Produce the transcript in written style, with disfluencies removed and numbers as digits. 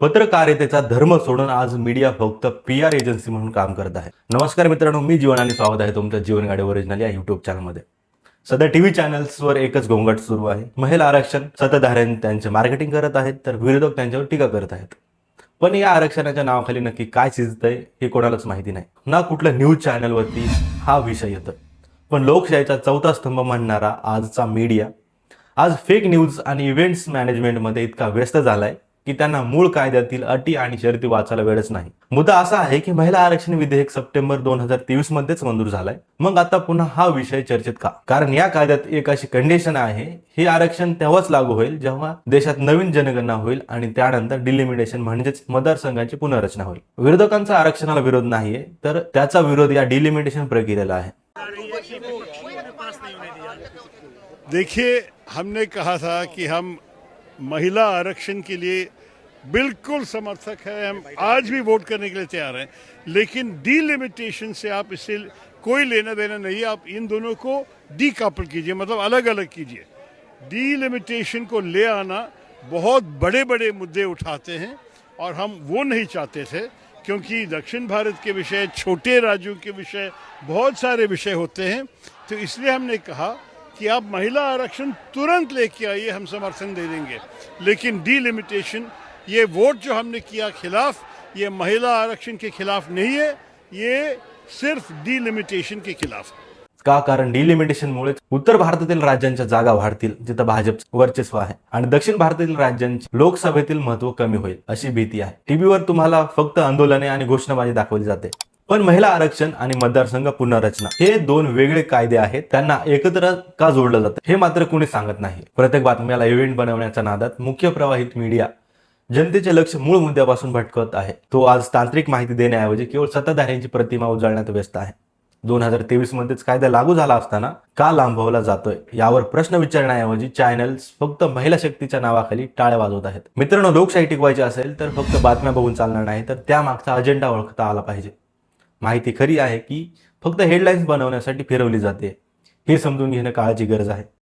पत्रकारितेचा धर्म सोडून आज मीडिया फक्त PR एजन्सी म्हणून काम करत आहे। नमस्कार मित्रांनो, मी जीवन आणि स्वागत आहे तुमच्या जीवन गाडी ओरिजिनल या YouTube चॅनलमध्ये। सध्या टीव्ही चॅनल्सवर एकच गोंगाट सुरू आहे। महिला आरक्षण सत्ताधाऱ्यांनी त्यांचे मार्केटिंग करत आहेत तर विरोधक त्यांच्यावर टीका करत आहेत। पण या आरक्षणाच्या नावाखाली नक्की काय शिजतंय हे कोणालाच माहिती नाही। ना कुठल्या न्यूज चॅनलवरती हा विषय येतो। पण लोकशाहीचा चौथा स्तंभ म्हणणारा आजचा मीडिया आज फेक न्यूज आणि इव्हेंट्स मॅनेजमेंटमध्ये इतका व्यस्त झालाय की त्यांना मूळ कायद्यातील अटी आणि शर्ती वाचायला वेळच नाही। मुद्दा असा आहे की महिला आरक्षण विधेयक सप्टेंबर 2023 मध्येच मंजूर झालाय। मग आता पुन्हा हा विषय चर्चेत का? कारण या कायद्यात एक अशी कंडिशन आहे, हे आरक्षण तेव्हाच लागू होईल जेव्हा देशात नवीन जनगणना होईल आणि त्यानंतर डिलिमिटेशन म्हणजेच मतदारसंघाची पुनर्रचना होईल। विरोधकांचा आरक्षणाला विरोध नाहीये, तर त्याचा विरोध या डिलिमिटेशन प्रक्रियेला आहे। देखिए, हमने कहा था कि हम महिला आरक्षण के लिए बिल्कुल समर्थक है, हम आज भी वोट करने के लिए तैयार हैं, लेकिन डीलिमिटेशन से आप इससे कोई लेना देना नहीं। आप इन दोनों को डीकपल कीजिए, मतलब अलग अलग कीजिए। डीलिमिटेशन को ले आना बहुत बड़े बड़े मुद्दे उठाते हैं और हम वो नहीं चाहते थे, क्योंकि दक्षिण भारत के विषय, छोटे राज्यों के विषय, बहुत सारे विषय होते हैं। तो इसलिए हमने कहा कि आप महिला आरक्षण तुरंत लेके आइए, हम समर्थन दे देंगे, लेकिन डीलिमिटेशन, ये वोट जो हमने किया खिलाफ, ये महिला आरक्षण के खिलाफ नहीं है, ये सिर्फ डीलिमिटेशन के खिलाफ है। का? कारण डिलिमिटेशनमुळे उत्तर भारतातील राज्यांच्या जागा वाढतील जिथे भाजपचं वर्चस्व आहे आणि दक्षिण भारतातील राज्यांची लोकसभेतील महत्त्व कमी होईल अशी भीती आहे। टीव्हीवर तुम्हाला फक्त आंदोलने आणि घोषणाबाजी दाखवली जाते, पण महिला आरक्षण आणि मतदारसंघ पुनर्रचना हे दोन वेगळे कायदे आहेत। त्यांना एकत्र का जोडलं जातं हे मात्र कोणी सांगत नाही। प्रत्येक बातम्याला इव्हेंट बनवण्याच्या नादात मुख्य प्रवाहित मीडिया जनतेचे लक्ष मूळ मुद्द्यापासून भटकत आहे। तो आज तांत्रिक माहिती देण्याऐवजी केवळ सत्ताधाऱ्यांची प्रतिमा उजळण्यात व्यस्त आहे। 2023 मध्येच कायदा लागू झाला असताना का लांबवला जातोय यावर प्रश्न विचारण्याऐवजी चॅनल्स फक्त महिला शक्तीच्या नावाखाली टाळ्या वाजवत आहेत। मित्रांनो, लोकशाही टिकवायची असेल तर फक्त बातम्या बघून चालणार नाही, तर त्यामागचा अजेंडा ओळखता आला पाहिजे। माहिती खरी आहे की फक्त हेडलाईन्स बनवण्यासाठी फिरवली जाते हे समजून घेणं काळाची गरज आहे।